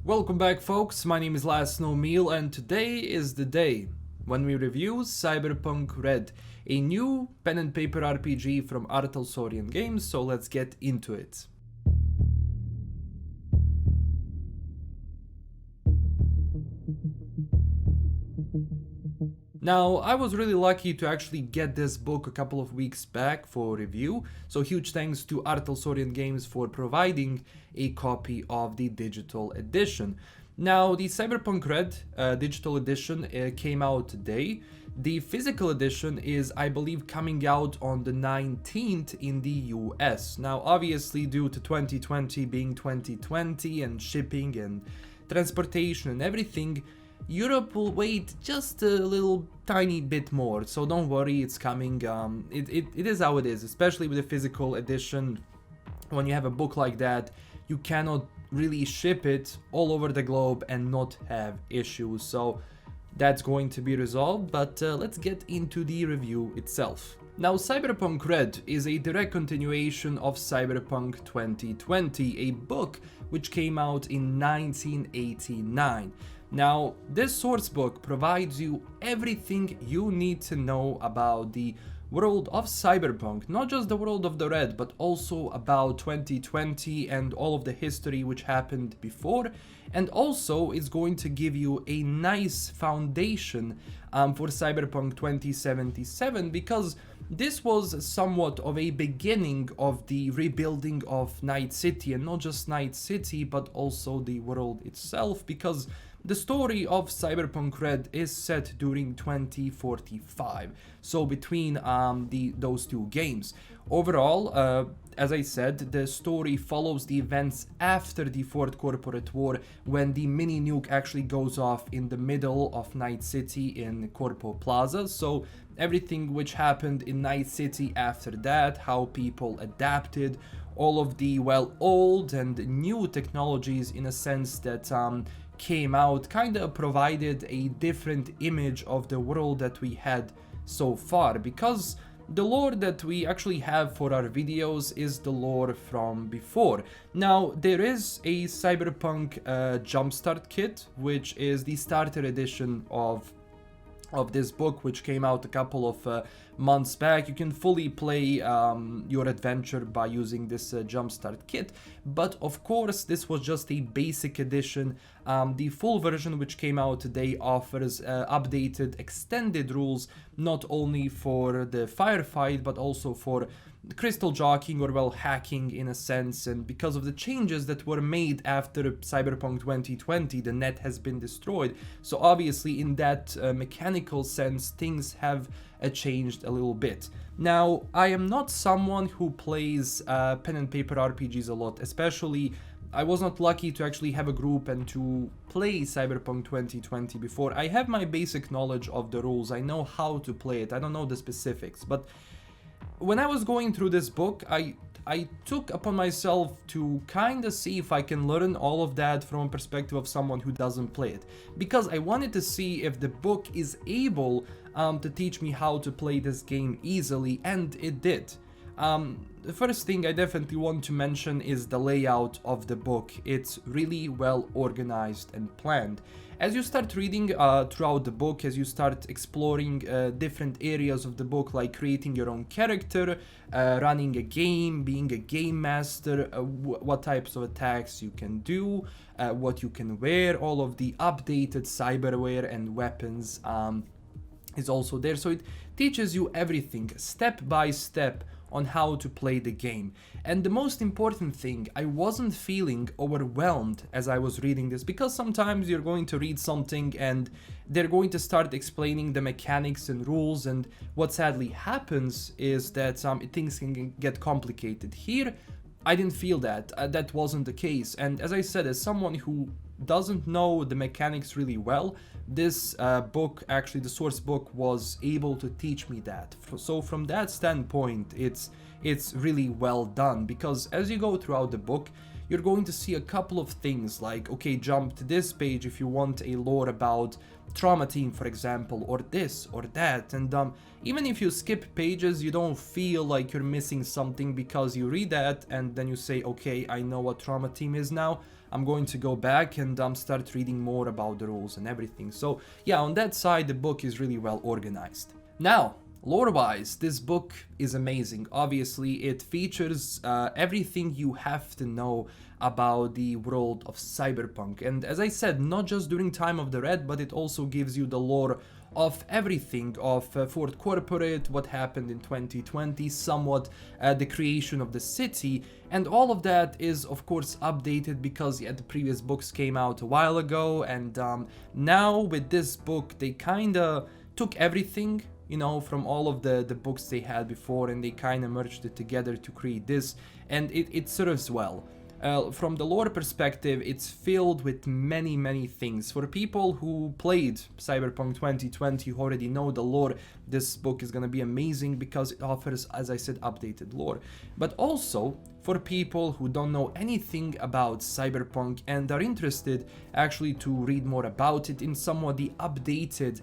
Welcome back, folks. My name is LastKnownMeal, and today is the day when we review Cyberpunk RED, a new pen and paper RPG from LastKnownMeal Games, so let's get into it. Now, I was really lucky to actually get this book a couple of weeks back for review, so huge thanks to LastKnownMeal Games for providing a copy of the digital edition. Now, the Cyberpunk RED digital edition came out today. The physical edition is, I believe, coming out on the 19th in the US. Now, obviously, due to 2020 being 2020 and shipping and transportation and everything, Europe will wait just a little tiny bit more, so don't worry, it's coming. It is how it is, especially with the physical edition. When you have a book like that, you cannot really ship it all over the globe and not have issues, so that's going to be resolved, but let's get into the review itself. Now, Cyberpunk RED is a direct continuation of Cyberpunk 2020, a book which came out in 1989. Now, this sourcebook provides you everything you need to know about the world of Cyberpunk, not just the world of the Red, but also about 2020 and all of the history which happened before, and also it's going to give you a nice foundation for Cyberpunk 2077, because this was somewhat of a beginning of the rebuilding of Night City, and not just Night City, but also the world itself, because the story of Cyberpunk RED is set during 2045, so between those two games. Overall, as I said, the story follows the events after the Fourth Corporate War, when the mini nuke actually goes off in the middle of Night City in Corpo Plaza. So everything which happened in Night City after that, how people adapted, all of the, well, old and new technologies in a sense that came out, kind of provided a different image of the world that we had so far, because the lore that we actually have for our videos is the lore from before. Now, there is a Cyberpunk Jumpstart kit, which is the starter edition of this book, which came out a couple of months back. You can fully play your adventure by using this Jumpstart kit, but of course this was just a basic edition. The full version which came out today offers updated extended rules, not only for the firefight but also for crystal jockeying, or well, hacking in a sense. And because of the changes that were made after Cyberpunk 2020, the net has been destroyed, so obviously in that mechanical sense things have changed a little bit. Now, I am not someone who plays pen and paper RPGs a lot, especially I was not lucky to actually have a group and to play Cyberpunk 2020 before. I have my basic knowledge of the rules, I know how to play it, I don't know the specifics, but when I was going through this book, I took upon myself to kind of see if I can learn all of that from a perspective of someone who doesn't play it, because I wanted to see if the book is able to teach me how to play this game easily, and it did. The first thing I definitely want to mention is the layout of the book. It's really well organized and planned. As you start reading throughout the book, as you start exploring different areas of the book, like creating your own character, running a game, being a game master, what types of attacks you can do, what you can wear, all of the updated cyberware and weapons is also there. So it teaches you everything step by step on how to play the game. And the most important thing, I wasn't feeling overwhelmed as I was reading this, because sometimes you're going to read something and they're going to start explaining the mechanics and rules, and what sadly happens is that things can get complicated. Here, I didn't feel that. That wasn't the case. And as I said, as someone who doesn't know the mechanics really well, this book, actually the source book, was able to teach me that. So from that standpoint, it's really well done, because as you go throughout the book, you're going to see a couple of things like, okay, jump to this page if you want a lore about Trauma Team, for example, or this or that. And even if you skip pages, you don't feel like you're missing something, because you read that and then you say, okay, I know what Trauma Team is now. I'm going to go back and start reading more about the rules and everything. So yeah, on that side, the book is really well organized. Now, lore-wise, this book is amazing. Obviously, it features everything you have to know about the world of Cyberpunk. And as I said, not just during time of the Red, but it also gives you the lore of everything, of Fort Corporate, what happened in 2020, somewhat the creation of the city, and all of that is of course updated because yeah, the previous books came out a while ago, and now with this book they kinda took everything, you know, from all of the books they had before, and they kind of merged it together to create this, and it serves well. From the lore perspective, it's filled with many things. For people who played Cyberpunk 2020, who already know the lore, this book is gonna be amazing because it offers, as I said, updated lore. But also, for people who don't know anything about Cyberpunk and are interested actually to read more about it in somewhat the updated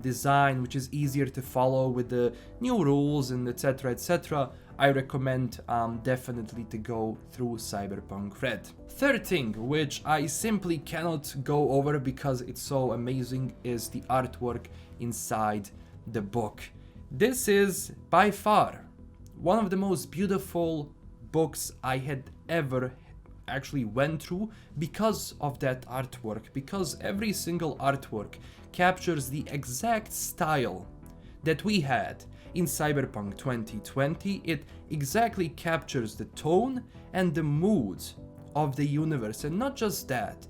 design, which is easier to follow with the new rules and etc, etc, I recommend definitely to go through Cyberpunk RED. Third thing, which I simply cannot go over because it's so amazing, is the artwork inside the book. This is by far one of the most beautiful books I had ever actually went through because of that artwork, because every single artwork captures the exact style that we had in Cyberpunk 2020. It exactly captures the tone and the mood of the universe, and not just that,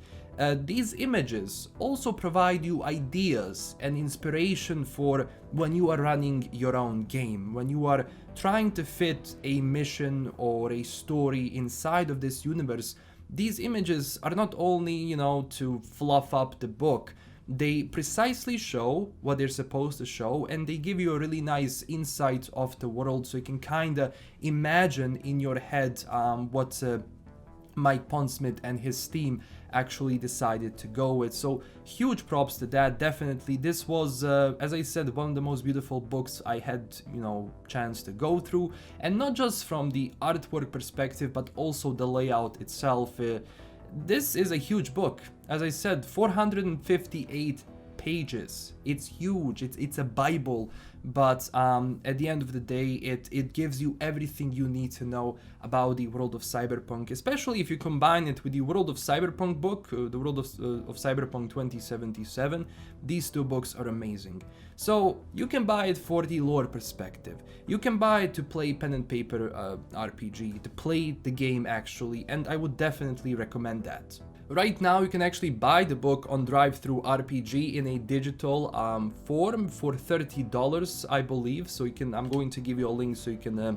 these images also provide you ideas and inspiration for when you are running your own game, when you are trying to fit a mission or a story inside of this universe. These images are not only, you know, to fluff up the book, they precisely show what they're supposed to show, and they give you a really nice insight of the world, so you can kind of imagine in your head what Mike Pondsmith and his team actually decided to go with. So huge props to that. Definitely this was as I said, one of the most beautiful books I had, you know, chance to go through, and not just from the artwork perspective but also the layout itself. This is a huge book. As I said, 458 pages. It's huge. It's a Bible, but at the end of the day, it gives you everything you need to know about the world of Cyberpunk, especially if you combine it with the World of Cyberpunk book, the World of Cyberpunk 2077. These two books are amazing. So you can buy it for the lore perspective. You can buy it to play pen and paper RPG, to play the game actually, and I would definitely recommend that. Right now you can actually buy the book on Drive-Thru RPG in a digital form for $30, I believe. So you can, I'm going to give you a link so you can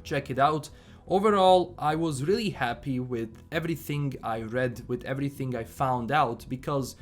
check it out. Overall, I was really happy with everything I read, with everything I found out, because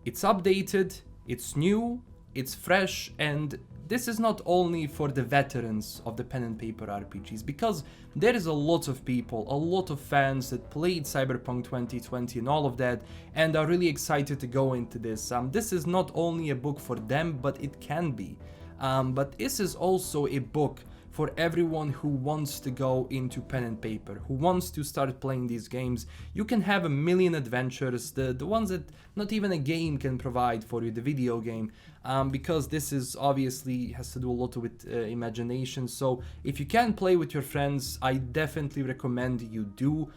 it's updated, it's new, it's fresh, and this is not only for the veterans of the pen and paper RPGs, because there is a lot of people, a lot of fans that played Cyberpunk 2020 and all of that, and are really excited to go into this. This is not only a book for them, but it can be. But this is also a book for everyone who wants to go into pen and paper, who wants to start playing these games. You can have a million adventures, the ones that not even a game can provide for you, the video game, because this is obviously has to do a lot with imagination. So if you can play with your friends, I definitely recommend you do.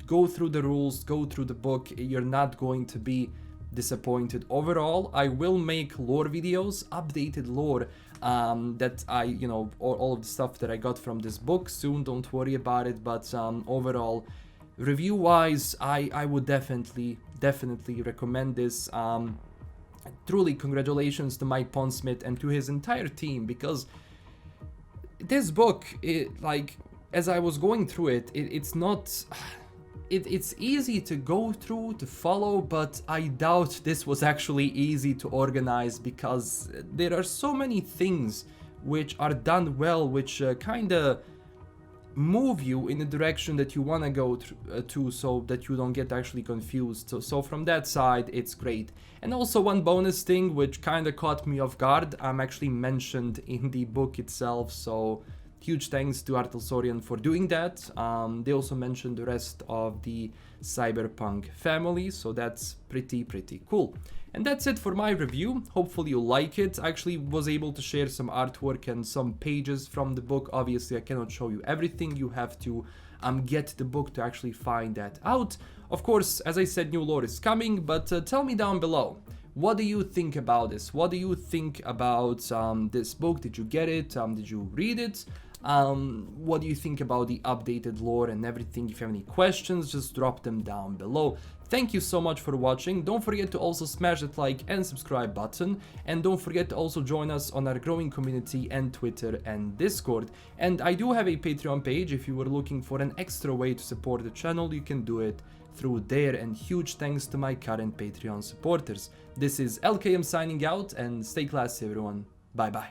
Go through the rules, go through the book, you're not going to be disappointed. Overall, I will make lore videos, updated lore, that I, you know, all of the stuff that I got from this book soon, don't worry about it. But overall, review wise, I would definitely recommend this. Truly congratulations to Mike Pondsmith and to his entire team, because this book, like, as I was going through it, it's not... It's easy to go through, to follow, but I doubt this was actually easy to organize, because there are so many things which are done well, which kind of move you in the direction that you want to go to, so that you don't get actually confused. So from that side, it's great. And also one bonus thing which kind of caught me off guard, I'm actually mentioned in the book itself, so huge thanks to Artelsorian for doing that. They also mentioned the rest of the Cyberpunk family, so that's pretty cool. And that's it for my review. Hopefully you like it. I actually was able to share some artwork and some pages from the book. Obviously I cannot show you everything. You have to get the book to actually find that out. Of course, as I said, new lore is coming, but tell me down below, what do you think about this? What do you think about this book? Did you get it? Did you read it? What do you think about the updated lore and everything? If you have any questions, just drop them down below. Thank you so much for watching. Don't forget to also smash that like and subscribe button. And don't forget to also join us on our growing community and Twitter and Discord. And I do have a Patreon page. If you were looking for an extra way to support the channel, you can do it through there. And huge thanks to my current Patreon supporters. This is LKM signing out, and stay classy everyone. Bye bye.